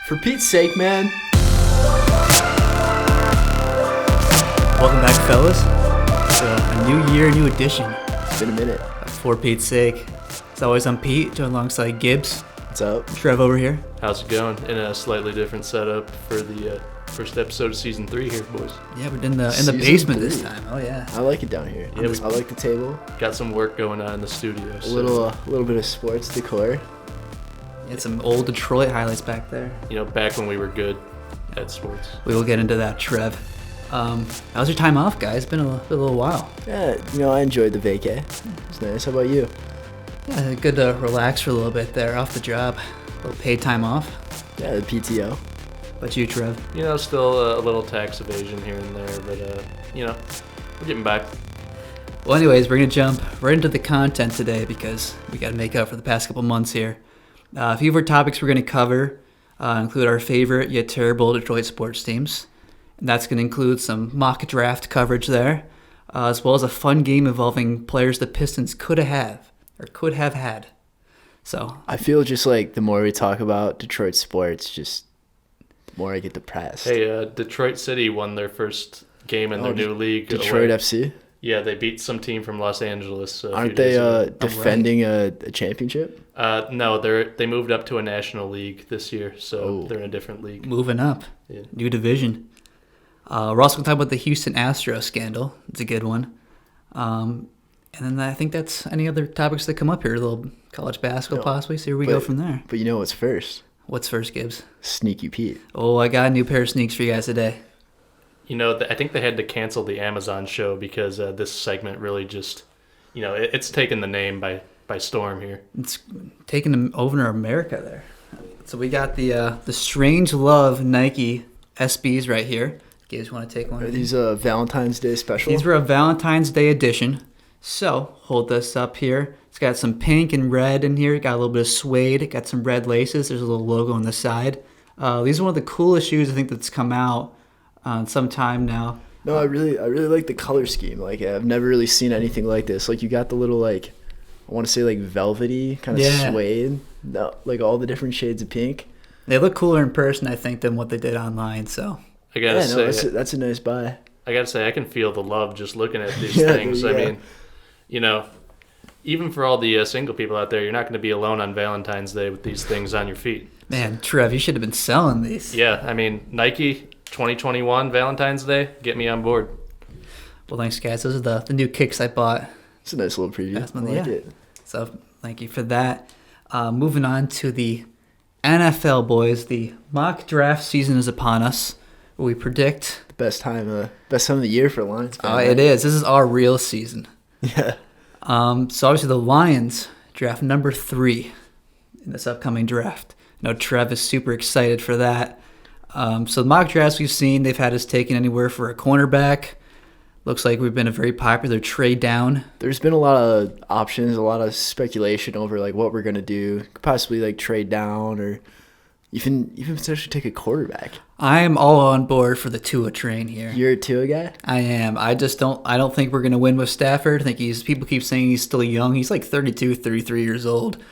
For Pete's sake, man. Welcome back, fellas. So, a new year, new edition. It's been a minute. For Pete's sake. As always, I'm Pete, joined alongside Gibbs. What's up? Trev over here. How's it going? In a slightly different setup for the first episode of season 3 here, boys. Yeah, we're in the Season basement 3. this time. Oh yeah. I like it down here. Yeah, I like the table. Got some work going on in the studio. A little bit of sports decor. You had some old Detroit highlights back there. You know, back when we were good at sports. We will get into that, Trev. How's your time off, guys? It's been a little while. Yeah, I enjoyed the vacay. It's nice. How about you? Yeah, good to relax for a little bit there, off the job. A little paid time off. Yeah, the PTO. But you, Trev? You know, still a little tax evasion here and there, but, we're getting back. Well, anyways, we're going to jump right into the content today because we got to make up for the past couple months here. A few of our topics we're going to cover include our favorite yet terrible Detroit sports teams. And that's going to include some mock draft coverage there, as well as a fun game involving players the Pistons could have had. So I feel just like the more we talk about Detroit sports, just the more I get depressed. Hey, Detroit City won their first game in their new league. Detroit away. FC? Yeah, they beat some team from Los Angeles. Aren't they defending a championship? No, they moved up to a national league this year, so they're in a different league. Moving up. Yeah. New division. We're also going to talk about the Houston Astros scandal. It's a good one. And then I think that's any other topics that come up here. A little college basketball possibly. So here we go from there. But you know what's first? What's first, Gibbs? Sneaky Pete. Oh, I got a new pair of sneaks for you guys today. You know, I think they had to cancel the Amazon show because this segment really just, it's taken the name by storm here. It's taking them over to America there. So we got the Strange Love Nike SBs right here. Gibbs, want to take one? Are these a Valentine's Day special? These were a Valentine's Day edition. So hold this up here. It's got some pink and red in here. Got a little bit of suede. Got some red laces. There's a little logo on the side. These are one of the coolest shoes I think that's come out some time now. No, I really like the color scheme. Like, I've never really seen anything like this. Like, you got the little, like, I want to say, like, velvety kind of suede. No, like, all the different shades of pink. They look cooler in person, I think, than what they did online, so. I gotta say, that's a nice buy. I gotta say, I can feel the love just looking at these things. Yeah. I mean, even for all the single people out there, you're not going to be alone on Valentine's Day with these things on your feet. Man, Trev, you should have been selling these. Yeah, I mean, Nike 2021 Valentine's Day, get me on board. Well, thanks, guys. Those are the new kicks I bought. It's a nice little preview. I like it. So, thank you for that. Moving on to the NFL, boys. The mock draft season is upon us. We predict the best time of the year for Lions. It is. This is our real season. Yeah. So obviously the Lions draft number 3 in this upcoming draft. I know Trev is super excited for that. So the mock drafts we've seen, they've had us taken anywhere for a cornerback. Looks like we've been a very popular trade down. There's been a lot of options, a lot of speculation over like what we're gonna do. Could possibly like trade down or even potentially take a quarterback. I am all on board for the Tua train here. You're a Tua guy? I am. I don't think we're going to win with Stafford. I think people keep saying he's still young. He's like 32, 33 years old.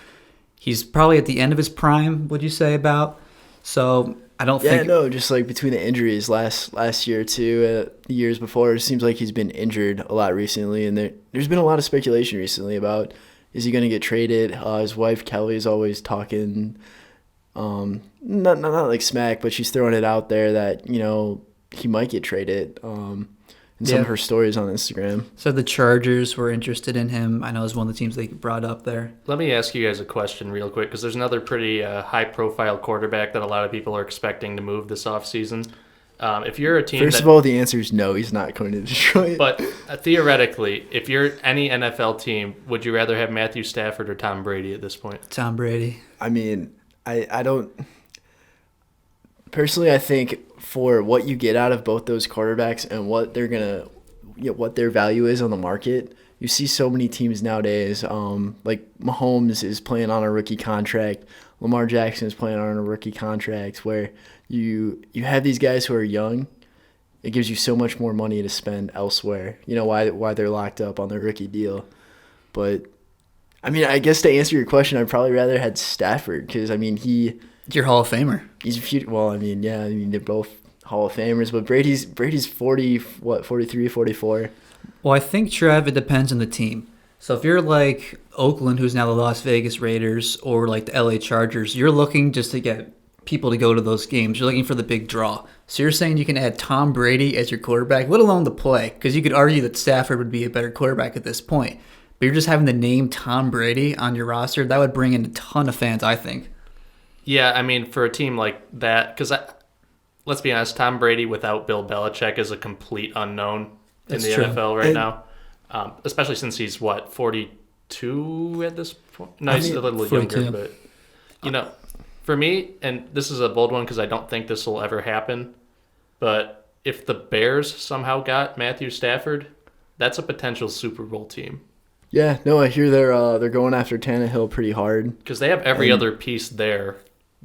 He's probably at the end of his prime, would you say, about? So I don't think... Yeah, no, just like between the injuries last year too, the years before, it seems like he's been injured a lot recently. And there's been a lot of speculation recently about, is he going to get traded? His wife, Kelly, is always talking... not like smack, but she's throwing it out there that, he might get traded. In some of her stories on Instagram. So the Chargers were interested in him. I know it was one of the teams they brought up there. Let me ask you guys a question real quick, because there's another pretty high-profile quarterback that a lot of people are expecting to move this offseason. If you're a team First of all, the answer is no, he's not going to Detroit. But theoretically, if you're any NFL team, would you rather have Matthew Stafford or Tom Brady at this point? Tom Brady. I mean, I don't... Personally, I think for what you get out of both those quarterbacks and what they're gonna, what their value is on the market, you see so many teams nowadays. Like Mahomes is playing on a rookie contract, Lamar Jackson is playing on a rookie contract, where you have these guys who are young. It gives you so much more money to spend elsewhere. Why they're locked up on their rookie deal, but I mean, I guess to answer your question, I'd probably rather had Stafford because I mean he Your Hall of Famer. He's a few. Well, I mean, yeah, I mean they're both Hall of Famers, but Brady's 40, 43, 44. Well, I think, Trev, it depends on the team. So if you're like Oakland, who's now the Las Vegas Raiders, or like the LA Chargers, you're looking just to get people to go to those games. You're looking for the big draw. So you're saying you can add Tom Brady as your quarterback, let alone the play, because you could argue that Stafford would be a better quarterback at this point. But you're just having the name Tom Brady on your roster. That would bring in a ton of fans, I think. Yeah, I mean, for a team like that, because let's be honest, Tom Brady without Bill Belichick is a complete unknown in the NFL right now. Especially since he's, 42 at this point? No, he's a little 42. younger, but, for me, and this is a bold one because I don't think this will ever happen, but if the Bears somehow got Matthew Stafford, that's a potential Super Bowl team. Yeah, no, I hear they're going after Tannehill pretty hard. Because they have every other piece there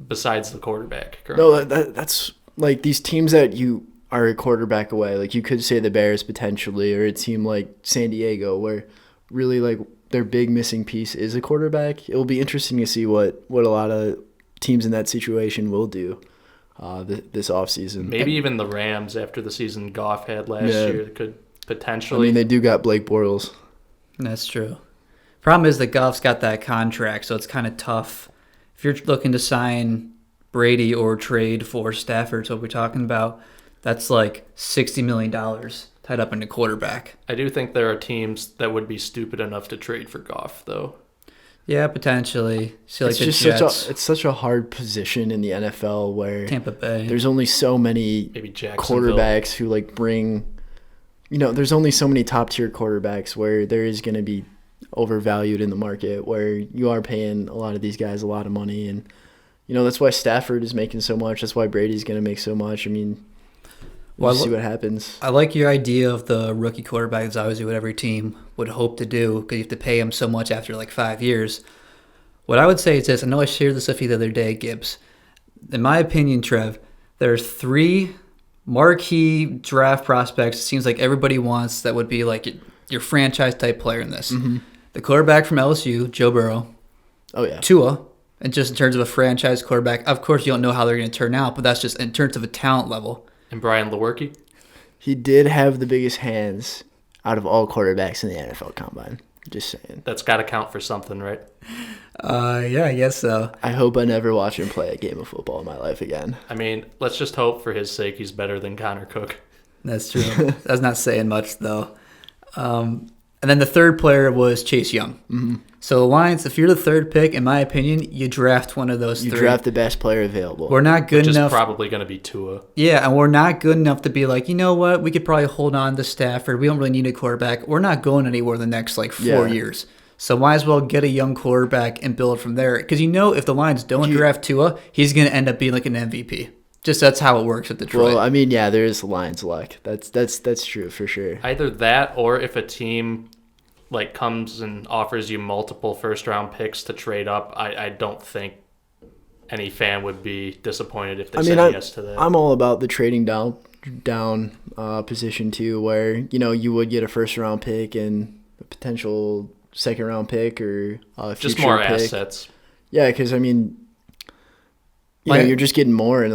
besides the quarterback currently. No, that's like these teams that you are a quarterback away. Like you could say the Bears potentially, or a team like San Diego, where really like their big missing piece is a quarterback. It will be interesting to see what a lot of teams in that situation will do this offseason. Maybe even the Rams after the season Goff had last year could potentially. I mean, they do got Blake Bortles. That's true. Problem is that Goff's got that contract, so it's kind of tough. If you're looking to sign Brady or trade for Stafford, so what we're talking about, that's like $60 million tied up in a quarterback. I do think there are teams that would be stupid enough to trade for Goff, though. Yeah, potentially. See, like It's the just Jets, it's such a hard position in the NFL where Tampa Bay. there's only so many Maybe Jacksonville. quarterbacks who like bring. There's only so many top tier quarterbacks where there is going to be overvalued in the market where you are paying a lot of these guys a lot of money, and that's why Stafford is making so much. That's why Brady's going to make so much. I mean, we'll see what happens. I like your idea of the rookie quarterback. That's obviously what every team would hope to do because you have to pay him so much after like 5 years. What I would say is this. I know I shared this with you the other day, Gibbs. In my opinion, Trev, there are 3 marquee draft prospects it seems like everybody wants that would be like your franchise type player in this. Mm-hmm. The quarterback from LSU, Joe Burrow. Oh, yeah. Tua, and just in terms of a franchise quarterback, of course you don't know how they're going to turn out, but that's just in terms of a talent level. And Brian Lewerke? He did have the biggest hands out of all quarterbacks in the NFL Combine. Just saying. That's got to count for something, right? Yeah, I guess so. I hope I never watch him play a game of football in my life again. I mean, let's just hope for his sake he's better than Connor Cook. That's true. That's not saying much, though. And then the third player was Chase Young. Mm-hmm. So, Lions, if you're the third pick, in my opinion, you draft one of those 3. You draft the best player available. We're not good Which enough. is probably going to be Tua. Yeah, and we're not good enough to be like, you know what, we could probably hold on to Stafford. We don't really need a quarterback. We're not going anywhere the next 4 years. So might as well get a young quarterback and build from there. Because if the Lions don't draft Tua, he's going to end up being like an MVP. Just that's how it works at Detroit. Well, I mean, yeah, there is Lions luck. That's true for sure. Either that or if a team comes and offers you multiple first-round picks to trade up, I don't think any fan would be disappointed if they said yes to that. I'm all about the trading down position too, where you would get a first-round pick and a potential second-round pick or a future just more pick. assets. Yeah, because I mean, you're just getting more, and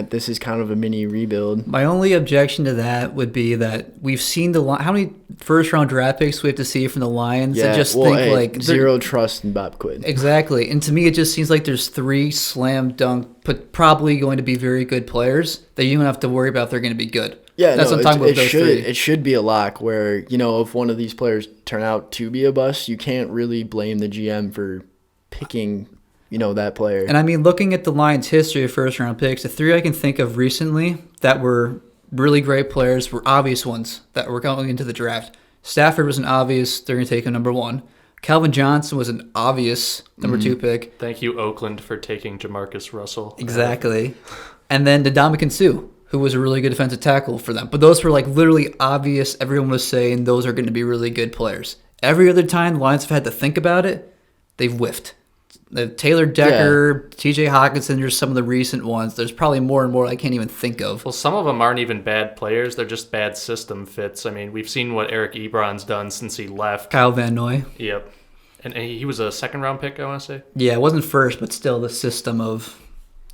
this is kind of a mini rebuild. My only objection to that would be that we've seen how many first-round draft picks we have to see from the Lions. Yeah, I just think zero trust in Bob Quinn. Exactly, and to me, it just seems like there's 3 slam dunk, but probably going to be very good players that you don't have to worry about if they're going to be good. Yeah, that's what I'm talking about. It should be a lock where if one of these players turn out to be a bust, you can't really blame the GM for picking that player. And I mean, looking at the Lions' history of first-round picks, the 3 I can think of recently that were really great players were obvious ones that were going into the draft. Stafford was an obvious, they're going to take him number 1. Calvin Johnson was an obvious number 2 pick. Thank you, Oakland, for taking Jamarcus Russell. Exactly. And then Ndamukong Suh, who was a really good defensive tackle for them. But those were literally obvious. Everyone was saying those are going to be really good players. Every other time the Lions have had to think about it, they've whiffed. Taylor Decker, TJ Hawkinson are some of the recent ones. There's probably more and more I can't even think of. Well, some of them aren't even bad players. They're just bad system fits. I mean, we've seen what Eric Ebron's done since he left. Kyle Van Noy. Yep. And he was a second-round pick, I want to say? Yeah, it wasn't first, but still the system of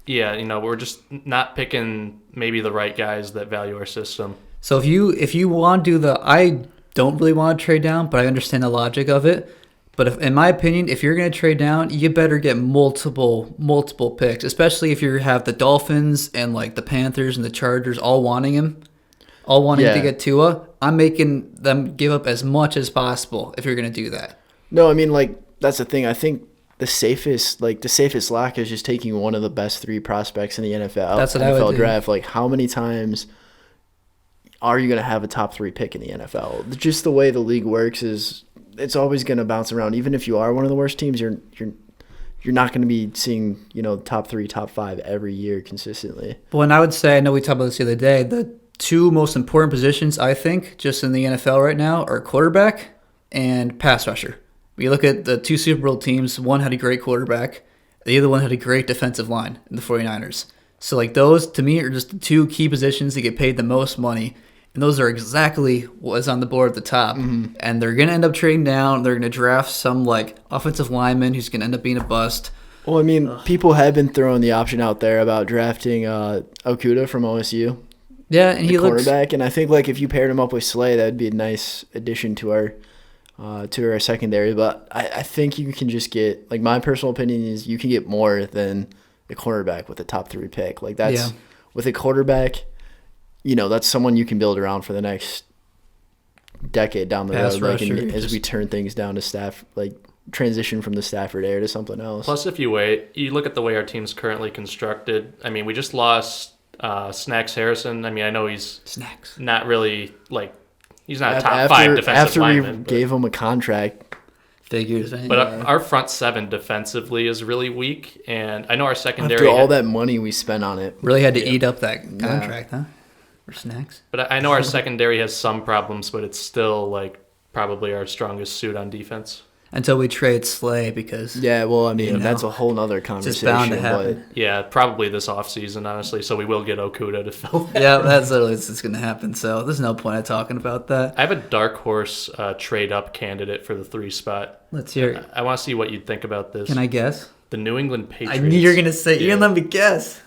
Yeah, we're just not picking maybe the right guys that value our system. So if you want to do I don't really want to trade down, but I understand the logic of it. But in my opinion, if you're going to trade down, you better get multiple picks, especially if you have the Dolphins and like the Panthers and the Chargers all wanting him, to get Tua. I'm making them give up as much as possible if you're going to do that. No, I mean, like, that's the thing. I think the safest lock is just taking one of the best 3 prospects in the NFL. That's what I would do. Draft. Like, how many times are you going to have a top 3 pick in the NFL? Just the way the league works is it's always going to bounce around. Even if you are one of the worst teams, you're not going to be seeing, top 3, top 5 every year consistently. Well, and I would say, I know we talked about this the other day, the 2 most important positions, I think, just in the NFL right now are quarterback and pass rusher. When you look at the 2 Super Bowl teams, one had a great quarterback, the other one had a great defensive line in the 49ers. So, like, those, to me, are just the 2 key positions that get paid the most money. And those are exactly what's on the board at the top. Mm-hmm. And they're going to end up trading down. They're going to draft some, like, offensive lineman who's going to end up being a bust. Well, I mean, people have been throwing the option out there about drafting Okudah from OSU. Yeah, and he looks quarterback. And I think, like, if you paired him up with Slay, that would be a nice addition to our secondary. But I think you can just get, like, my personal opinion is you can get more than the quarterback with a top 3 pick. Like, that's with a quarterback, that's someone you can build around for the next decade down the road. Like, as we turn things down to staff, like, transition from the Stafford era to something else. Plus, if you look at the way our team's currently constructed. I mean, we just lost Snacks Harrison. I mean, I know he's not really, like, he's not a top 5 defensive lineman. After we gave him a contract. Figures. But our front 7 defensively is really weak, and I know our secondary. After all that money we spent on it. Really had to eat up that contract, huh? For Snacks. But I know our secondary has some problems, but it's still, like, probably our strongest suit on defense. Until we trade Slay because... Yeah, well, I mean, that's a whole nother conversation. It's bound to happen. Yeah, probably this offseason, honestly, so we will get Okudah to fill. Yeah, that's literally what's going to happen, so there's no point in talking about that. I have a dark horse trade-up candidate for the 3 spot. Let's hear it. I want to see what you'd think about this. Can I guess? The New England Patriots. I knew you were going to say... You're going to let me guess.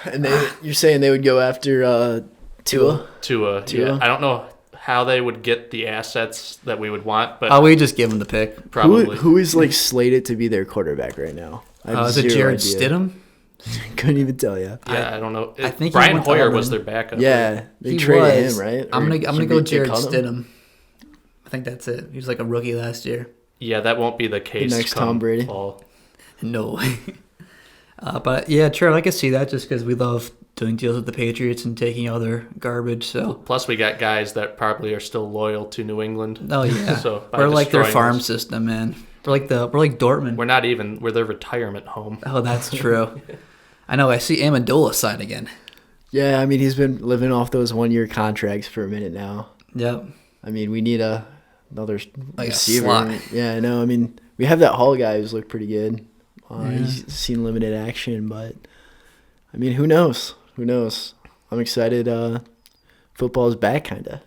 And you're saying they would go after Tua? Tua. Yeah. I don't know how they would get the assets that we would want, but we just give them the pick. Probably. Who is, like, slated to be their quarterback right now? Is it Jared Stidham? Couldn't even tell you. Yeah, I don't know. I think Brian Hoyer was their backup. Yeah, they traded him, right? I'm gonna go Jared Stidham. I think that's it. He was like a rookie last year. Yeah, that won't be the case. The next Tom Brady. Fall. No way. But yeah, Trevor, I can see that just because we love doing deals with the Patriots and taking all their garbage. So plus, we got guys that probably are still loyal to New England. Oh yeah, so we're like their farm system, man. We're like Dortmund. We're their retirement home. Oh, that's true. I know. I see Amendola sign again. Yeah, I mean he's been living off those 1-year contracts for a minute now. Yep. I mean we need another like receiver. A slot. Yeah, I know. I mean we have that Hall guy who's looked pretty good. He's seen limited action, but I mean who knows? Who knows? I'm excited. Football's back, kind of.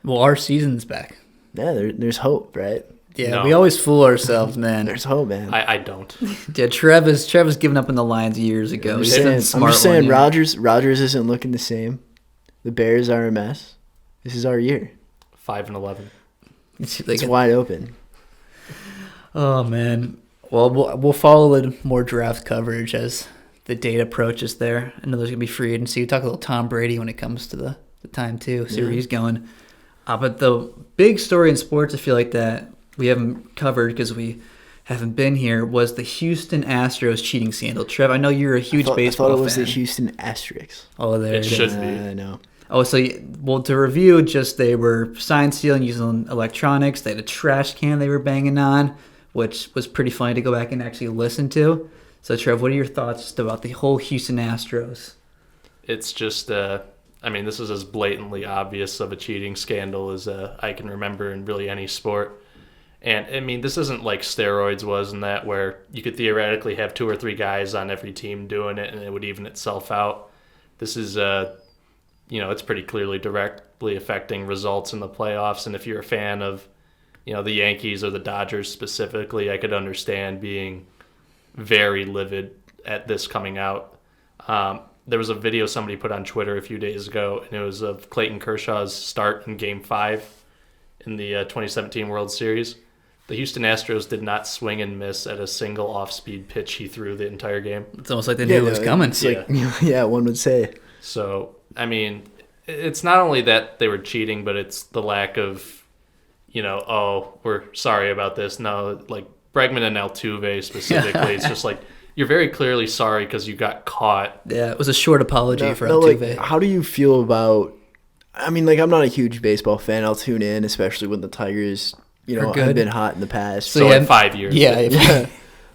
Well, our season's back. Yeah, there's hope, right? Yeah, we always fool ourselves, man. There's hope, man. I don't. Yeah, Trevor's given up on the Lions years ago. I'm just saying Rodgers isn't looking the same. The Bears are a mess. This is our year. 5-11. It's wide open. Oh man. Well, we'll follow the more draft coverage as the date approaches there. I know there's going to be free agency. We talk a little Tom Brady when it comes to the time, too. See where he's going. But the big story in sports, I feel like, that we haven't covered because we haven't been here was the Houston Astros cheating scandal. Trev, I know you're a huge baseball fan. I thought it was the Houston Asterisks. Oh, there it is. It should be. I know. Oh, so, to review, they were sign stealing using electronics. They had a trash can they were banging on, which was pretty funny to go back and actually listen to. So, Trev, what are your thoughts about the whole Houston Astros? It's just, this is as blatantly obvious of a cheating scandal as I can remember in really any sport. And, I mean, this isn't like steroids was in that where you could theoretically have 2 or 3 guys on every team doing it and it would even itself out. This is, it's pretty clearly directly affecting results in the playoffs. And if you're a fan of, the Yankees or the Dodgers specifically, I could understand being very livid at this coming out. There was a video somebody put on Twitter a few days ago, and it was of Clayton Kershaw's start in Game 5 in the 2017 World Series. The Houston Astros did not swing and miss at a single off-speed pitch he threw the entire game. It's almost like they knew it was coming. Yeah, one would say. So, I mean, it's not only that they were cheating, but it's the lack of, we're sorry about this. No, like Bregman and Altuve specifically, it's just like, you're very clearly sorry because you got caught. Yeah, it was a short apology for Altuve. Like, how do you feel about, I mean, like, I'm not a huge baseball fan. I'll tune in, especially when the Tigers, have been hot in the past. So in 5 years. Yeah.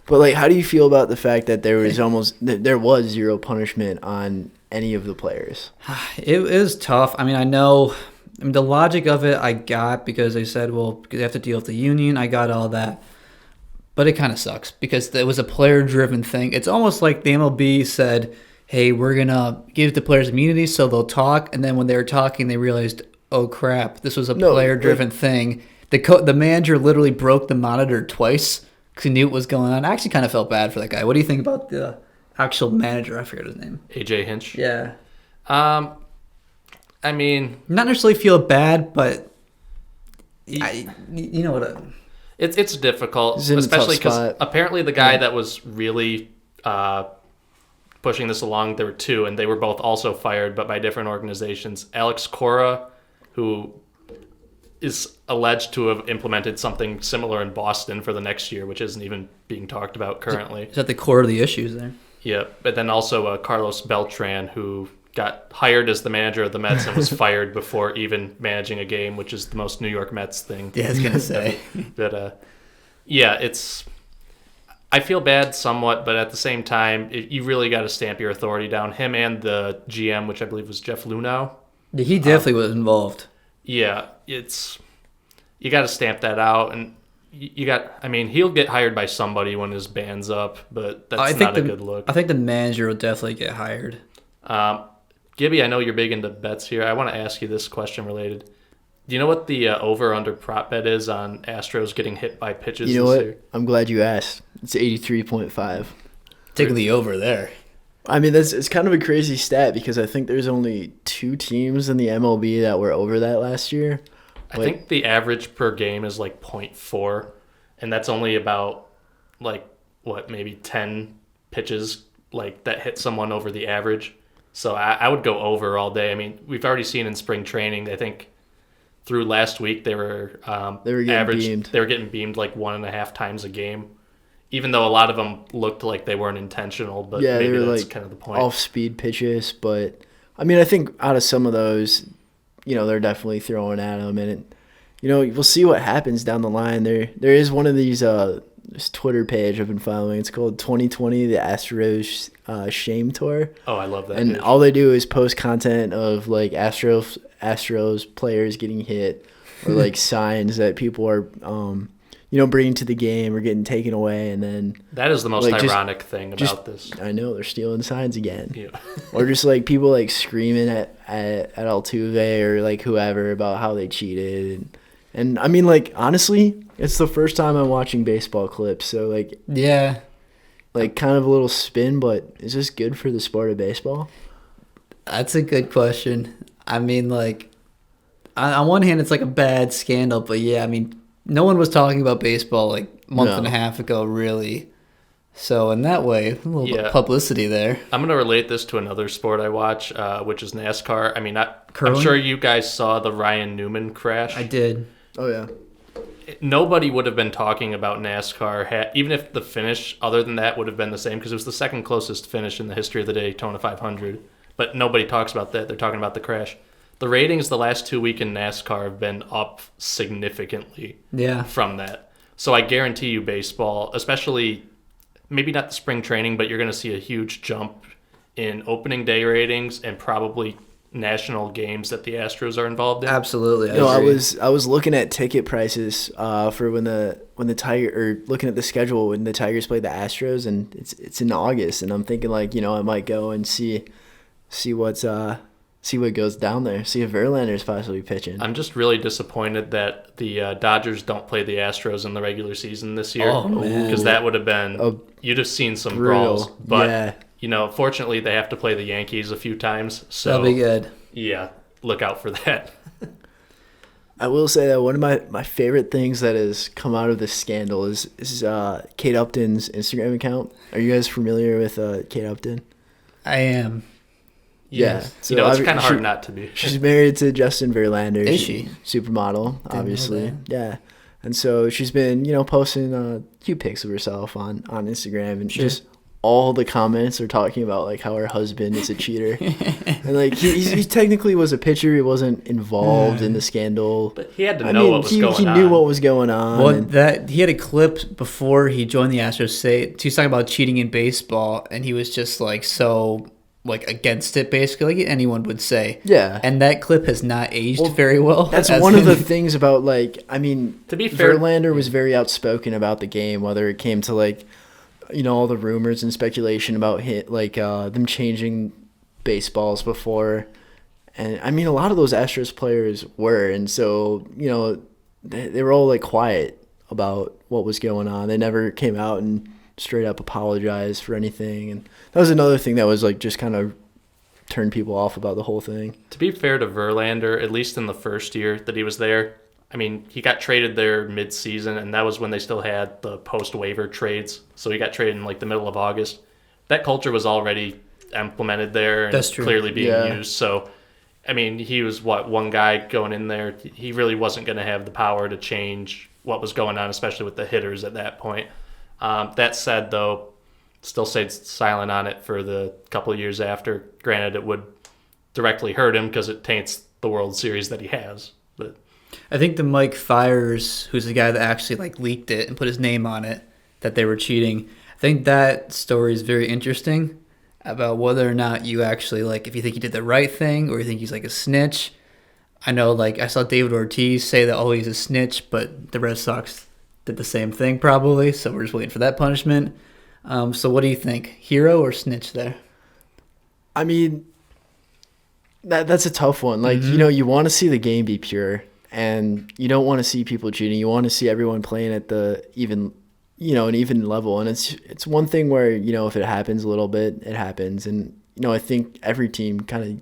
But, like, how do you feel about the fact that there was zero punishment on any of the players? It is tough. I mean, the logic of it I got because they said, well, because they have to deal with the union. I got all that. But it kind of sucks because it was a player-driven thing. It's almost like the MLB said, hey, we're going to give the players immunity so they'll talk. And then when they were talking, they realized, oh, crap, this was a player-driven thing. The manager literally broke the monitor twice because he knew what was going on. I actually kind of felt bad for that guy. What do you think about the actual manager? I forget his name. AJ Hinch? Yeah. I mean... Not necessarily feel bad, but you know what... It's difficult, especially because apparently the guy that was really pushing this along, there were two, and they were both also fired, but by different organizations. Alex Cora, who is alleged to have implemented something similar in Boston for the next year, which isn't even being talked about currently. Is that the core of the issues there? Yeah, but then also Carlos Beltran, who got hired as the manager of the Mets and was fired before even managing a game, which is the most New York Mets thing. Yeah, I was going to say. But, I feel bad somewhat, but at the same time, you really got to stamp your authority down. Him and the GM, which I believe was Jeff Luhnow. Yeah, he definitely was involved. Yeah, you got to stamp that out, and he'll get hired by somebody when his band's up, but that's not a good look. I think the manager will definitely get hired. Gibby, I know you're big into bets here. I want to ask you this question related. Do you know what the over-under prop bet is on Astros getting hit by pitches this year? I'm glad you asked. It's 83.5. Taking the over there. I mean, it's kind of a crazy stat because I think there's only 2 teams in the MLB that were over that last year. I think the average per game is like 0.4, and that's only about maybe 10 pitches that hit someone over the average. So I would go over all day. I mean, we've already seen in spring training, I think through last week they were getting beamed. They were getting beamed 1.5 times a game, even though a lot of them looked like they weren't intentional. But yeah, maybe they were that's kind of the point. Off-speed pitches, but I mean, I think out of some of those, they're definitely throwing at them, and we'll see what happens down the line. There is one of these this Twitter page I've been following. It's called 2020 the Astros Shame Tour. Oh, I love that. And page. all they do is post content of Astros players getting hit or signs that people are bringing to the game or getting taken away, and then that is the most ironic thing about this. I know they're stealing signs again. Yeah. Or just people screaming at Altuve or whoever about how they cheated. And I mean, honestly, it's the first time I'm watching baseball clips, so yeah, kind of a little spin, but is this good for the sport of baseball? That's a good question. I mean, on one hand, it's a bad scandal, but yeah, I mean, no one was talking about baseball a month and a half ago, really. So in that way, a little bit of publicity there. I'm going to relate this to another sport I watch, which is NASCAR. I mean, I'm sure you guys saw the Ryan Newman crash. I did. Oh, yeah. Nobody would have been talking about NASCAR, even if the finish, other than that, would have been the same, because it was the second closest finish in the history of the Daytona 500. But nobody talks about that. They're talking about the crash. The ratings the last 2 weeks in NASCAR have been up significantly from that. So I guarantee you baseball, especially maybe not the spring training, but you're going to see a huge jump in opening day ratings and probably national games that the Astros are involved in. Absolutely. I was looking at ticket prices for when the Tiger, or looking at the schedule when the Tigers play the Astros, and it's in August, and I'm thinking I might go and see what goes down there, see if Verlander's possibly pitching. I'm just really disappointed that the Dodgers don't play the Astros in the regular season this year, because that would have been you'd have seen some brawls. But fortunately they have to play the Yankees a few times. So That'll be good. Yeah, look out for that. I will say that one of my favorite things that has come out of this scandal is Kate Upton's Instagram account. Are you guys familiar with Kate Upton? I am. Yeah. So it's kind of hard not to be. She's married to Justin Verlander. Is she? Supermodel, obviously. Yeah. And so she's been, posting cute pics of herself on Instagram, and just all the comments are talking about like how her husband is a cheater, and like he technically was a pitcher. He wasn't involved in the scandal, but he had to know what was going on. He knew what was going on. Well, he had a clip before he joined the Astros. He was talking about cheating in baseball, and he was just like so like against it, basically, like anyone would say. Yeah. And that clip has not aged very well. That's one of the things about to be fair, Verlander was very outspoken about the game, whether it came to like, all the rumors and speculation about them changing baseballs before. And a lot of those Astros players were, and so, they were all like quiet about what was going on. They never came out and straight up apologized for anything. And that was another thing that was like just kind of turned people off about the whole thing. To be fair to Verlander, at least in the first year that he was there, he got traded there mid-season, and that was when they still had the post-waiver trades. So he got traded in like the middle of August. That culture was already implemented there and clearly being used. So, he was one guy going in there. He really wasn't going to have the power to change what was going on, especially with the hitters at that point. That said, though, still stayed silent on it for the couple of years after. Granted, it would directly hurt him because it taints the World Series that he has. But I think the Mike Fiers, who's the guy that actually like leaked it and put his name on it, that they were cheating. I think that story is very interesting about whether or not you actually like if you think he did the right thing or you think he's like a snitch. I know, like I saw David Ortiz say that he's a snitch, but the Red Sox did the same thing probably. So we're just waiting for that punishment. So what do you think, hero or snitch there? That's a tough one. Like you want to see the game be pure. And you don't want to see people cheating. You want to see everyone playing at the an even level. And it's one thing where, if it happens a little bit, it happens. And, I think every team kind of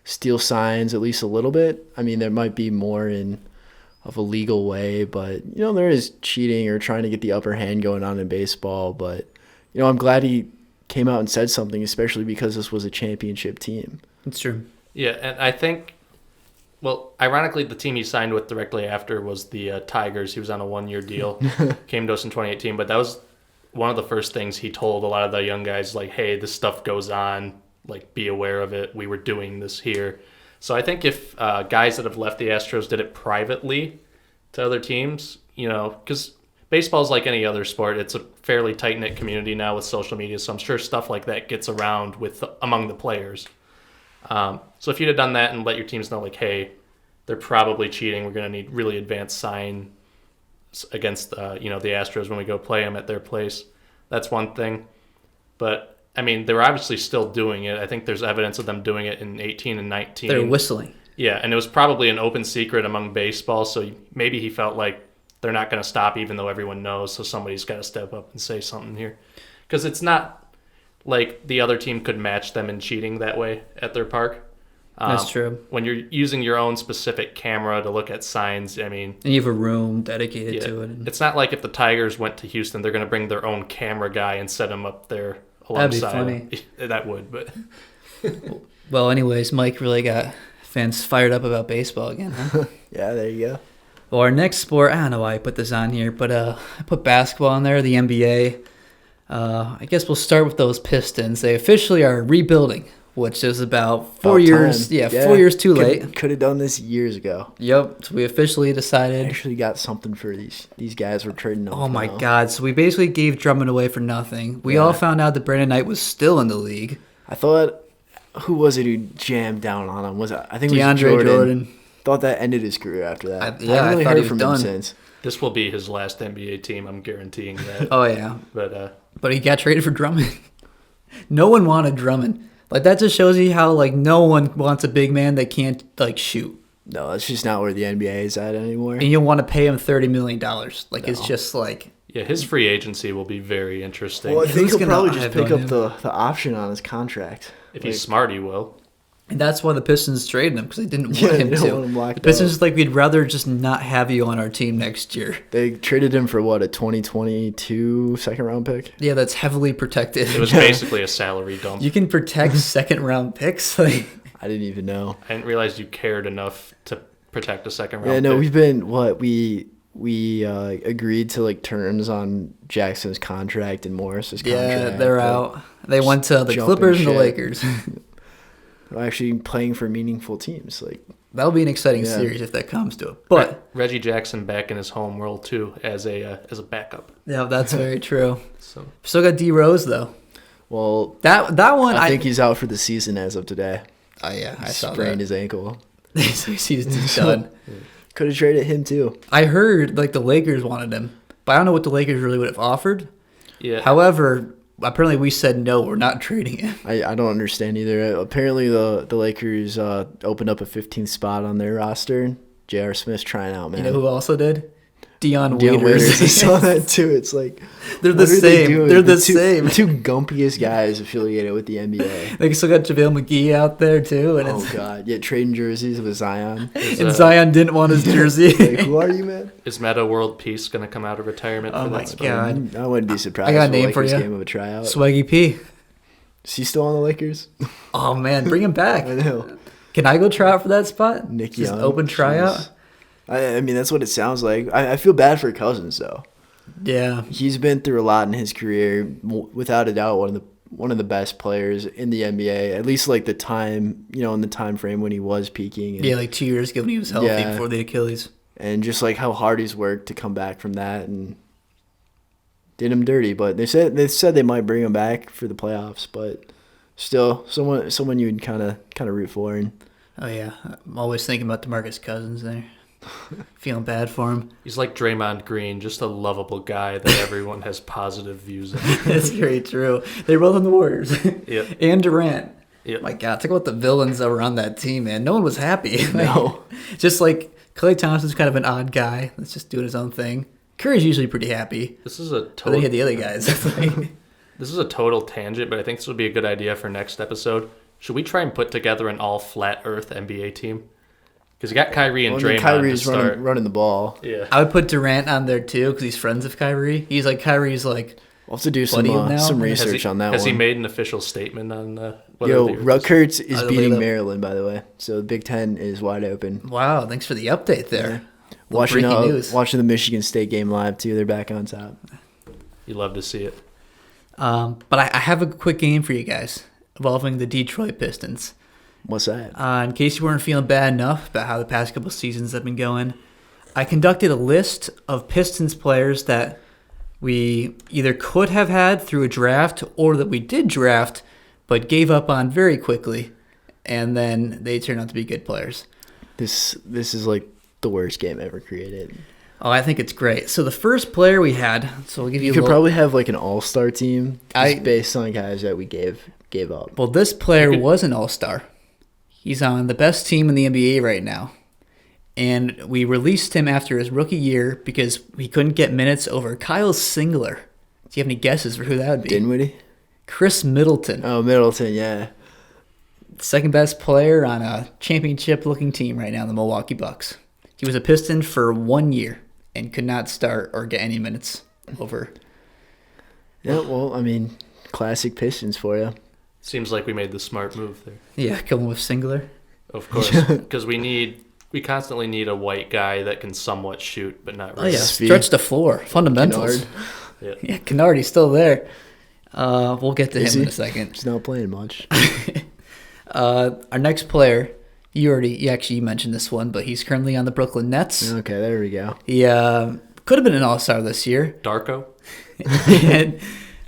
steals signs at least a little bit. There might be more of a legal way, but, there is cheating or trying to get the upper hand going on in baseball. But, I'm glad he came out and said something, especially because this was a championship team. It's true. Yeah, and I think... Well, ironically, the team he signed with directly after was the Tigers. He was on a one-year deal, came to us in 2018. But that was one of the first things he told a lot of the young guys, like, hey, this stuff goes on. Like, be aware of it. We were doing this here. So I think if guys that have left the Astros did it privately to other teams, because baseball is like any other sport. It's a fairly tight-knit community now with social media. So I'm sure stuff like that gets around among the players. So if you'd have done that and let your teams know, like, hey, they're probably cheating, we're going to need really advanced signs against, the Astros when we go play them at their place. That's one thing. But, they were obviously still doing it. I think there's evidence of them doing it in 18 and 19. They're whistling. Yeah, and it was probably an open secret among baseball, so maybe he felt like they're not going to stop even though everyone knows, so somebody's got to step up and say something here. Because it's not like the other team could match them in cheating that way at their park. That's true. When you're using your own specific camera to look at signs, and you have a room dedicated to it. It's not like if the Tigers went to Houston, they're going to bring their own camera guy and set him up there alongside. That'd be funny. That would, but... Well, anyways, Mike really got fans fired up about baseball again, huh? Yeah, there you go. Well, our next sport, I don't know why I put this on here, but I put basketball in there, the NBA. I guess we'll start with those Pistons. They officially are rebuilding, which is about 4 years. Yeah, 4 years too late. Could have done this years ago. Yep. So we officially decided. Actually got something for these guys we're trading them. Oh my God! So we basically gave Drummond away for nothing. We all found out that Brandon Knight was still in the league. I thought, who was it who jammed down on him? I think it was DeAndre Jordan. Thought that ended his career after that. I haven't really heard from him since. This will be his last NBA team. I'm guaranteeing that. Oh yeah. But he got traded for Drummond. No one wanted Drummond. Like, that just shows you how, like, no one wants a big man that can't, like, shoot. No, that's just not where the NBA is at anymore. And you don't want to pay him $30 million. Like, no. It's just, like, Yeah, his free agency will be very interesting. Well, I think he'll probably just pick up him. the option on his contract. If he's smart, he will. And that's why the Pistons traded him, because they didn't want him they to. don't want him locked The Pistons up. like, we'd rather just not have you on our team next year. They traded him for what, a 2022 second round pick? Yeah, that's heavily protected. It was basically a salary dump. You can protect second round picks. Like, I didn't even know. I didn't realize you cared enough to protect a second round Yeah, no, pick. we've been we agreed to like terms on Jackson's contract and Morris's contract. yeah, they're out. They went to the jumping Clippers and the ship. Lakers. Actually playing for meaningful teams. Like, That'll be an exciting Yeah. series if that comes to it. But Reggie Jackson back in his home world too as a backup. yeah, that's very true. So Still got D Rose though. well, That one I think he's out for the season as of today. Oh yeah, I saw Sprained that. his ankle. So he's done. Could have traded him too. I heard like the Lakers wanted him, but I don't know what the Lakers really would have offered. yeah, However, apparently we said no, we're not trading him. I don't understand either. Apparently the Lakers opened up a 15th spot on their roster. J.R. Smith's trying out, man. You know who also did? Deion Deion Waiters. I Waiters. saw that too. It's like They're the what are they same. doing? They're the two, same. The two gumpiest guys affiliated with the NBA. They still got JaVale McGee out there too, and Oh god, yeah, trading jerseys with Zion. and Zion didn't want his jersey. Like, who are you, man? is Meta World Peace going to come out of retirement Oh for my that spot? God. I wouldn't be surprised. I got a if name the for Lakers you. gave him a tryout. Swaggy P. Is he still on the Lakers? Oh man, bring him back. I know. Can I go try out for that spot? Nick Just Young. open tryout. Jeez. I mean, that's what it sounds like. I feel bad for Cousins though. Yeah. He's been through a lot in his career. Without a doubt, one of the best players in the NBA. At least like the time, in the time frame when he was peaking. And, Yeah, like 2 years ago when he was healthy Yeah. before the Achilles. and just like how hard he's worked to come back from that and did him dirty. But they said they might bring him back for the playoffs, but still someone you'd kind of root for. And Oh yeah, I'm always thinking about DeMarcus Cousins there. Feeling bad for him. He's like Draymond Green, just a lovable guy that everyone has positive views of. That's very true. They're both on the Warriors. Yep. And Durant. Yep. My God, talk about the villains that were on that team, man. No one was happy. Like, No. Just like Klay Thompson's kind of an odd guy that's just doing his own thing. Curry's usually pretty happy. This is a But then you had total. the other guys. Like, This is a total tangent, but I think this would be a good idea for next episode. Should we try and put together an all flat Earth NBA team? Because you got Kyrie and Draymond Kyrie's to start. running the ball. Yeah. I would put Durant on there too because he's friends with Kyrie. Kyrie's like, We'll have to do Buddy now? some Has research on that Has one. he made an official statement on whether Yo, the Earth is- Rutgers is I'll look it beating up. Maryland, by the way. So the Big Ten is wide open. wow, thanks for the update there. Watching breaking news. watching the Michigan State game live too. They're back on top. You love to see it. But I have a quick game for you guys involving the Detroit Pistons. What's that? In case you weren't feeling bad enough about how the past couple seasons have been going, I conducted a list of Pistons players that we either could have had through a draft or that we did draft but gave up on very quickly, and then they turned out to be good players. This is like the worst game ever created. Oh, I think it's great. So the first player we had, so I'll give you You a could little, probably have like an all-star team I- just based on guys that we gave up. well, this player was an all-star. He's on the best team in the NBA right now. And we released him after his rookie year because we couldn't get minutes over Kyle Singler. Do you have any guesses for who that would be? Dinwiddie? Chris Middleton, Oh, Middleton, yeah. second best player on a championship-looking team right now, the Milwaukee Bucks. He was a Piston for 1 year and could not start or get any minutes over. Yeah, well, I mean, classic Pistons for you. Seems like we made the smart move there. Yeah, going with Singler. Of course, because we constantly need a white guy that can somewhat shoot, but not Oh really. yeah, Speed. stretch the floor, fundamentals. Kennard. Yeah. Yeah, Kennard, he's still there. We'll get to Is him he? in a second. He's not playing much. Our next player, you mentioned this one, but he's currently on the Brooklyn Nets. Okay, there we go. He could have been an all-star this year. Darko.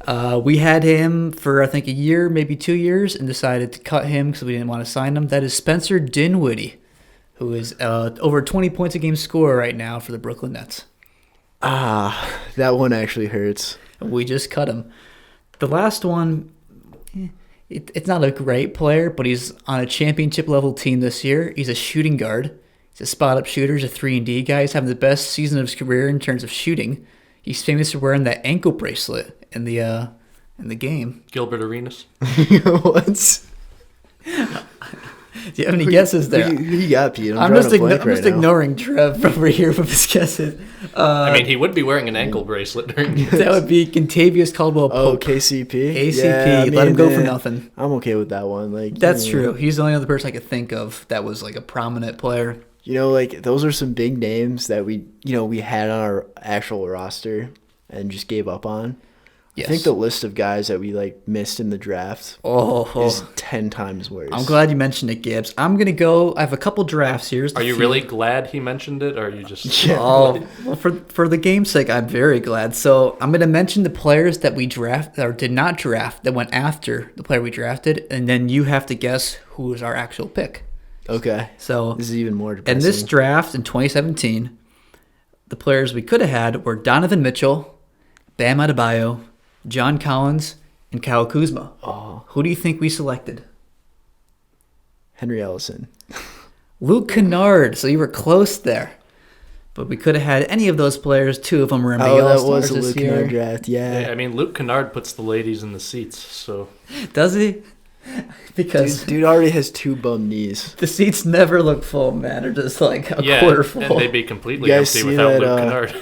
And we had him for, I think, a year, maybe 2 years, and decided to cut him because we didn't want to sign him. That is Spencer Dinwiddie, who is over 20 points a game scorer right now for the Brooklyn Nets. Ah, that one actually hurts. We just cut him. The last one, it's not a great player, but he's on a championship-level team this year. He's a shooting guard. He's a spot-up shooter. He's a 3-and-D guy. He's having the best season of his career in terms of shooting. He's famous for wearing that ankle bracelet in the game. Gilbert Arenas. What? Do you have any guesses there? Who you got, Pete? I'm just ignoring Trev over here with his guesses. I mean, he would be wearing an ankle bracelet during games. That would be Contavious Caldwell Pope. KCP. KCP. Yeah, Let him go for nothing. I'm okay with that one. Like That's true. He's the only other person I could think of that was like a prominent player. Like those are some big names that we had on our actual roster and just gave up on. Yes. I think the list of guys that we missed in the draft is 10 times worse. I'm glad you mentioned it, Gibbs. I'm gonna go. I have a couple drafts here. Are you really glad he mentioned it, or are you just? Yeah. Oh, well, for the game's sake, I'm very glad. So I'm gonna mention the players that we draft or did not draft that went after the player we drafted, and then you have to guess who was our actual pick. Okay. So this is even more depressing. In this draft in 2017, the players we could have had were Donovan Mitchell, Bam Adebayo, John Collins, and Kyle Kuzma. Oh. Who do you think we selected? Henry Ellison. Luke Kennard. So you were close there. But we could have had any of those players. 2 of them were NBA All-Stars that was a this Luke year. Kennard draft, yeah. I mean, Luke Kennard puts the ladies in the seats, so. Does he? Because dude already has 2 bum knees. The seats never look full, man. They're just like a quarter full. And they'd be completely empty without Luke Kennard.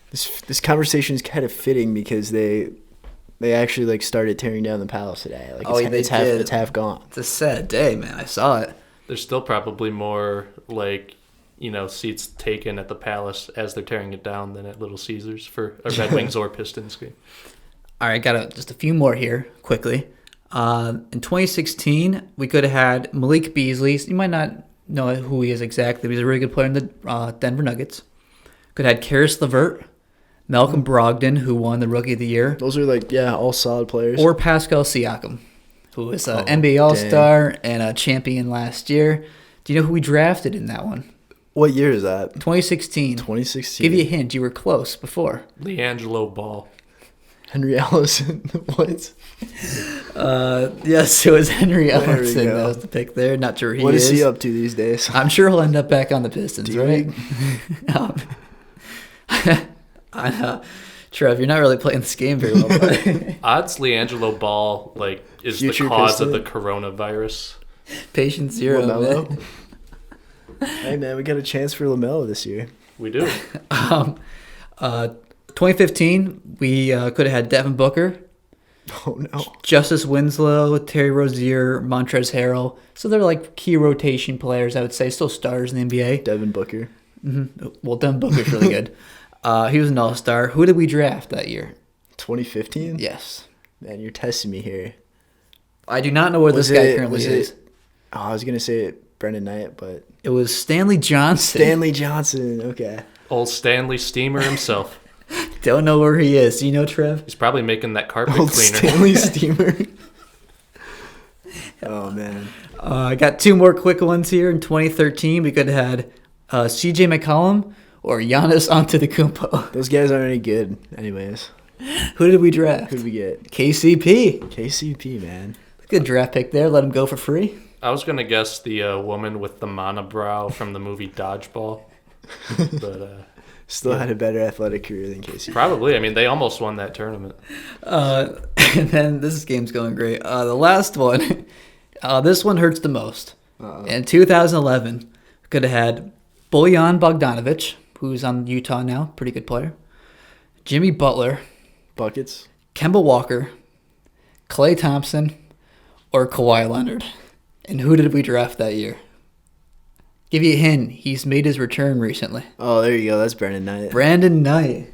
This conversation is kind of fitting because they actually started tearing down the Palace today. It's half gone. It's a sad day, man. I saw it. There's still probably more seats taken at the Palace as they're tearing it down than at Little Caesars for a Red Wings or Pistons game. All right, got just a few more here quickly. In 2016, we could have had Malik Beasley. You might not know who he is exactly, but he's a really good player in the Denver Nuggets. Could have had Karis LeVert, Malcolm Brogdon, who won the Rookie of the Year. Those are all solid players. Or Pascal Siakam, who was an NBA All-Star and a champion last year. Do you know who we drafted in that one? What year is that? 2016. 2016. Give you a hint. You were close before. LiAngelo Ball. Henry Ellison. What? Yes, it was Henry Ellison. That was the pick there. Not sure what is he up to these days? I'm sure he'll end up back on the Pistons, right? Trev, you're not really playing this game very well. But Odds LiAngelo Ball is Future the cause Piston. Of the coronavirus. Patient zero. LaMelo. Hey man, we got a chance for LaMelo this year. We do. 2015, we could have had Devin Booker. Oh no. Justice Winslow, Terry Rozier, Montrezl Harrell. So they're key rotation players, I would say. Still stars in the NBA. Devin Booker. Mm-hmm. Well, Devin Booker's really good. He was an all-star. Who did we draft that year? 2015? Yes. Man, you're testing me here. I do not know where this guy currently is. I was going to say Brendan Knight, but... It was Stanley Johnson. Stanley Johnson, okay. Old Stanley Steamer himself. Don't know where he is. Do you know, Trev? He's probably making that carpet Old cleaner. Stanley Steamer. Oh, man. I got 2 more quick ones here. In 2013, we could have had C.J. McCollum or Giannis Antetokounmpo. Those guys aren't any good anyways. Who did we draft? Who did we get? KCP. KCP, man. Good draft pick there. Let him go for free. I was going to guess the woman with the monobrow from the movie Dodgeball. But still had a better athletic career than KCP. Probably. I mean, they almost won that tournament. And then this game's going great. The last one, this one hurts the most. In 2011, we could have had Bojan Bogdanovic, who's on Utah now, pretty good player. Jimmy Butler. Buckets. Kemba Walker. Klay Thompson. Or Kawhi Leonard. And who did we draft that year? Give you a hint. He's made his return recently. Oh, there you go. That's Brandon Knight. Brandon Knight.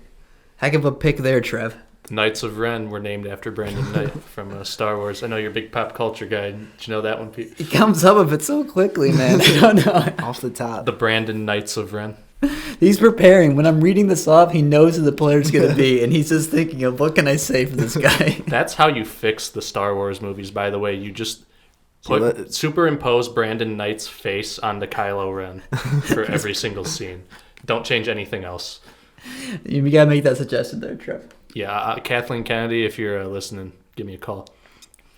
Heck of a pick there, Trev. The Knights of Ren were named after Brandon Knight from Star Wars. I know you're a big pop culture guy. Did you know that one, Pete? He comes up with it so quickly, man. I don't know. Off the top. The Brandon Knights of Ren. He's preparing. When I'm reading this off, he knows who the player's going to be, and he's just thinking of what can I say for this guy. That's how you fix the Star Wars movies, by the way. You just superimpose Brandon Knight's face onto Kylo Ren for every single scene. Don't change anything else. You got to make that suggestion there, Trev. Yeah, Kathleen Kennedy, if you're listening, give me a call.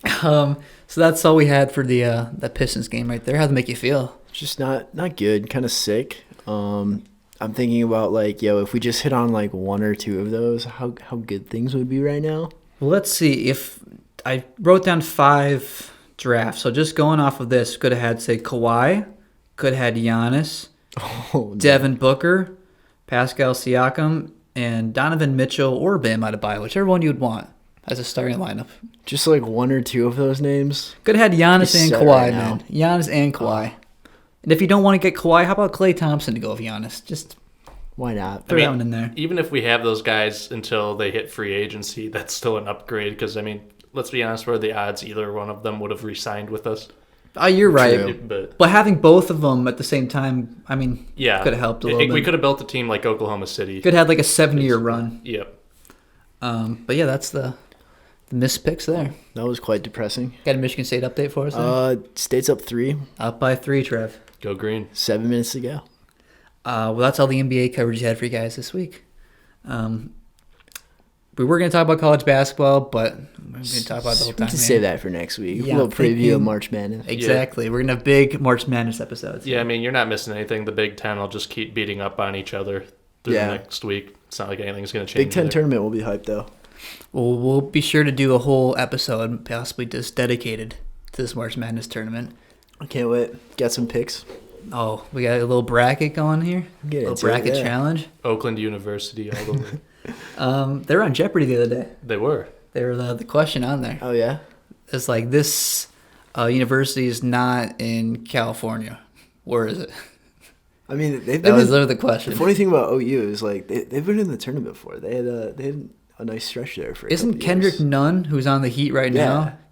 So that's all we had for that Pistons game right there. How'd it make you feel? Just not good. Kind of sick. I'm thinking about like, if we just hit on like one or two of those, how good things would be right now. Well, let's see. If I wrote down 5 drafts, so just going off of this, could have had, say, Kawhi, could have had Giannis, Oh, no. Devin Booker, Pascal Siakam, and Donovan Mitchell or Bam Adebayo, whichever one you'd want as a starting lineup. Just like one or two of those names. Could have had Giannis He's and set Kawhi, right man. now. Giannis and Kawhi. And if you don't want to get Kawhi, how about Klay Thompson to go with Giannis? Just Why not? throw that one in there. Even if we have those guys until they hit free agency, that's still an upgrade because, let's be honest, what are the odds either one of them would have re-signed with us? Oh, you're right. True. But having both of them at the same time, Yeah, could have helped a little bit. We could have built a team like Oklahoma City. Could have had like a 7-year run. Yep. But yeah, that's the missed picks there. That was quite depressing. Got a Michigan State update for us there? State's up 3, Up by 3, Trev. Go green. 7 minutes to go. Well, that's all the NBA coverage you had for you guys this week. We were going to talk about college basketball, but we're going to talk about the whole We time. can here. save that for next week. Yeah, a little preview thinking- of March Madness. Exactly. We're going to have big March Madness episodes. Yeah, you're not missing anything. The Big Ten will just keep beating up on each other through the next week. It's not like anything's going to change. Big Ten there. tournament will be hyped, though. Well, we'll be sure to do a whole episode, possibly just dedicated to this March Madness tournament. I can't wait. Got some picks. Oh, we got a little bracket going here. Get A little into it, bracket yeah. challenge. Oakland University all the way. They were on Jeopardy the other day. They were. They were the question on there. Oh, yeah? It's like, this university is not in California. Where is it? I mean, they've That been was in, literally the question. the funny thing about OU is, like, they've been in the tournament before. They had a nice stretch there for a Isn't couple Kendrick years. Nunn, who's on the Heat right Yeah.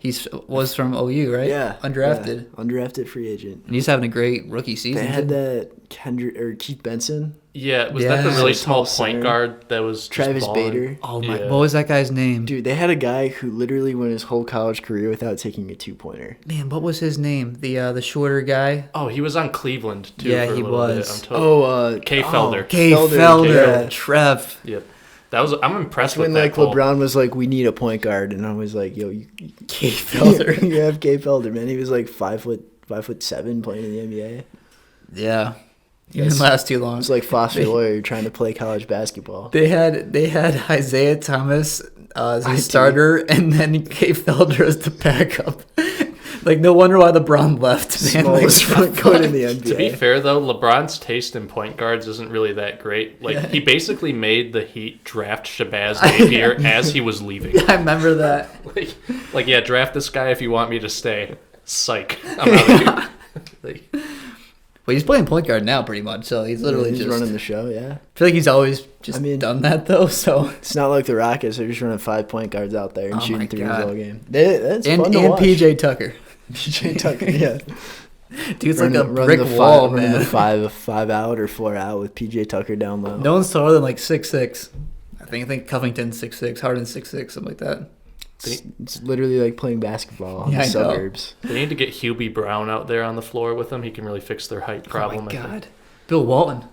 now, was from OU, right? Yeah. Undrafted. Yeah. Undrafted free agent. And he's having a great rookie season. They had too. that Kendrick or Keith Benson, Yeah, was that the Yeah. really Tall small point center. guard that was just Travis balling? Bader. Oh my! Yeah. What was that guy's name? Dude, they had a guy who literally went his whole college career without taking a 2-pointer. Man, what was his name? The shorter guy. Oh, he was on Cleveland too. Yeah, for a he little was. Bit. I'm told. Kay Felder. Kay Felder, Felder. yeah. Trev. Yep. That was. I'm impressed When with that like call. LeBron was like, "We need a point guard," and I was like, "Yo, Kay Felder. you have Kay Felder, man. He was like 5'7" playing in the NBA. Yeah. He didn't Yes. last too long. It's like Foster Loyer trying to play college basketball. They had Isaiah Thomas as I a do. starter, and then Kay Felder as the backup. Like, no wonder why LeBron left, man. Smallest Like, front court in the NBA. To be fair, though, LeBron's taste in point guards isn't really that great. Like, he basically made the Heat draft Shabazz Napier as he was leaving. I remember that. Like, yeah, draft this guy if you want me to stay. Psych. I'm out of here. Like, Well, he's playing point guard now, pretty much. So he's literally he's just running the show. Yeah, I feel like he's always just I mean- done that though. So it's not like the Rockets. They're just running 5 point guards out there and Oh my shooting threes God. all game. That's and fun to watch. PJ Tucker, PJ Tucker, yeah. dude's like a Run brick the wall, running man. the five out or 4 out with PJ Tucker down low. No one's taller than like 6'6". I think Covington's 6'6", Harden's 6'6", something like that. It's literally like playing basketball in Yeah, the I know. suburbs. they need to get Hubie Brown out there on the floor with them. He can really fix their height problem. Oh I my think. God, Bill Walton.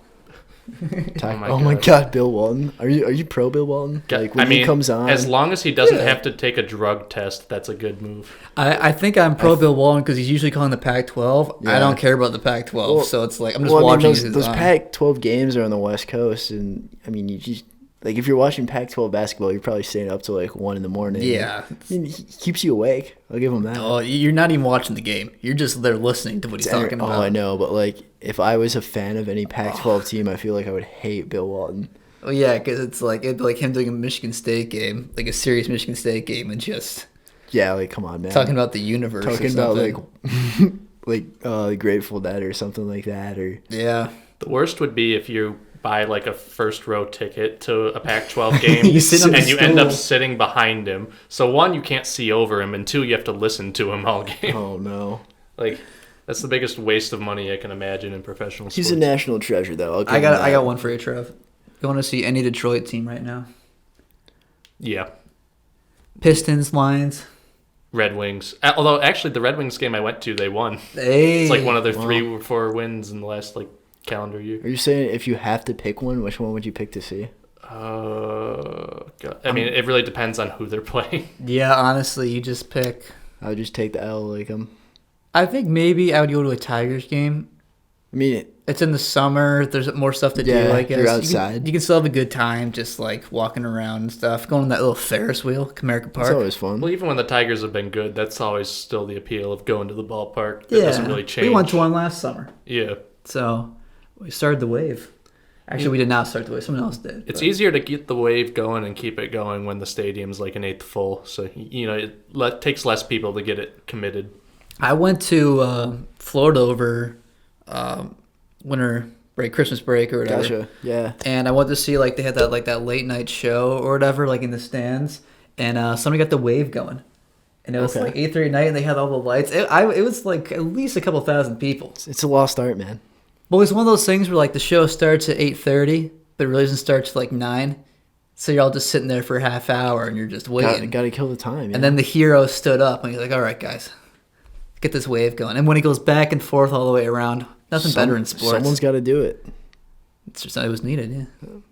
Oh my God, Bill Walton. Are you pro Bill Walton? Like when he comes on, as long as he doesn't Yeah. have to take a drug test, that's a good move. I think I'm pro Bill Walton because he's usually calling the Pac-12. I Yeah. don't care about the Pac-12, Well- so it's like I'm just well, I mean, watching those Pac-12 games are on the West Coast, and I mean, you just like if you're watching Pac-12 basketball, you're probably staying up till like 1 a.m. Yeah. I mean, he keeps you awake. I'll give him that. Oh, you're not even watching the game. You're just there listening to what he's talking about. Oh, I know, but like if I was a fan of any Pac-12 team, I feel like I would hate Bill Walton. Oh yeah, because it'd be like him doing a Michigan State game, like a serious Michigan State game, and just Yeah, like come on, man. talking about the universe. Talking or about something. like Grateful Dead or something like that, or yeah. The worst would be if you buy like a first row ticket to a Pac-12 game You sit on the and you end up stool. sitting behind him. So one, you can't see over him, and two, you have to listen to him all game. oh no, Like that's the biggest waste of money I can imagine in professional sports. he's a national treasure though. I'll give I him got that. one for you, Trev. You want to see any Detroit team right now? Yeah. Pistons, Lions. Red Wings. Although actually the Red Wings game I went to, they won. Hey, It's like one of their Wow. 3 or 4 wins in the last like calendar year. Are you saying if you have to pick one, which one would you pick to see? God. I mean, it really depends on who they're playing. Yeah, honestly, you just pick. I would just take the L. Like I think maybe I would go to a Tigers game. I mean, it's in the summer. There's more stuff to do, I guess. You're outside. You can still have a good time just like walking around and stuff. Going on that little Ferris wheel, Comerica Park. It's always fun. Well, even when the Tigers have been good, that's always still the appeal of going to the ballpark. That doesn't really change. We went to one last summer. Yeah. So we started the wave. Actually, we did not start the wave. Someone else did. It's easier to get the wave going and keep it going when the stadium's like an eighth full. So, it takes less people to get it committed. I went to Florida over winter break, Christmas break or whatever. Gotcha. Yeah. And I went to see they had that late night show or whatever in the stands, and somebody got the wave going, and it was 8:30 at night, and they had all the lights. It was at least a couple thousand people. It's a lost art, man. But it's one of those things where the show starts at 8:30, but it really doesn't start till 9. So you're all just sitting there for a half hour and you're just waiting. Got to kill the time. Yeah. And then the hero stood up and he's like, "All right, guys, get this wave going." And when he goes back and forth all the way around, nothing better in sports. Someone's got to do it. It's just it was needed, yeah. Well,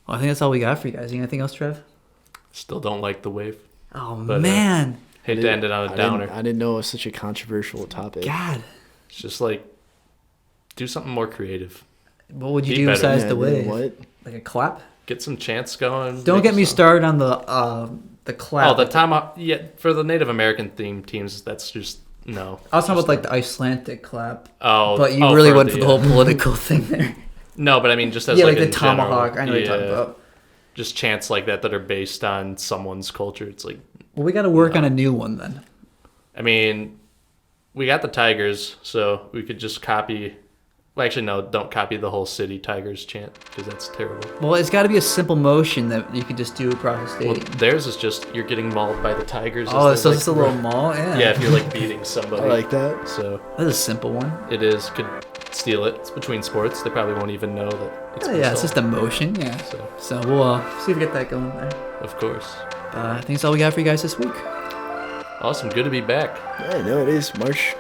I think that's all we got for you guys. Anything else, Trev? Still don't like the wave. Oh, man. Hate to end it on a downer. I didn't know it was such a controversial topic. God. It's just do something more creative. What would you do besides the wave? What? Like a clap? Get some chants going. Don't get me started on the clap. Oh, the tomahawk. Yeah, for the Native American themed teams, that's just no. I was talking about the Icelandic clap. Oh, but you really went for the whole political thing there. No, but I mean just as the tomahawk. I know what you're talking about. Just chants like that are based on someone's culture. It's well, we got to work on a new one then. I mean, we got the Tigers, so we could just copy. Well, actually, no, don't copy the whole city Tigers chant because that's terrible. Well, it's got to be a simple motion that you could just do across the stadium. Well, theirs is just you're getting mauled by the Tigers. Oh, so it's a little maul? Yeah. Yeah, if you're beating somebody. I like that. So that's a simple one. It is. Could steal it. It's between sports. They probably won't even know that it's it's just a motion, yeah. So we'll see if we get that going there. Of course. I think that's all we got for you guys this week. Awesome. Good to be back. Yeah, no, it is. March.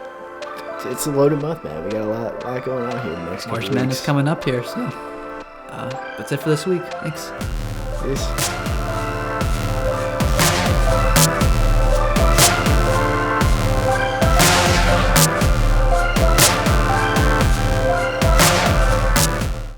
It's a loaded month, man. We got a lot going on here in the next couple March weeks. Madness coming up here, so that's it for this week. Thanks. Peace.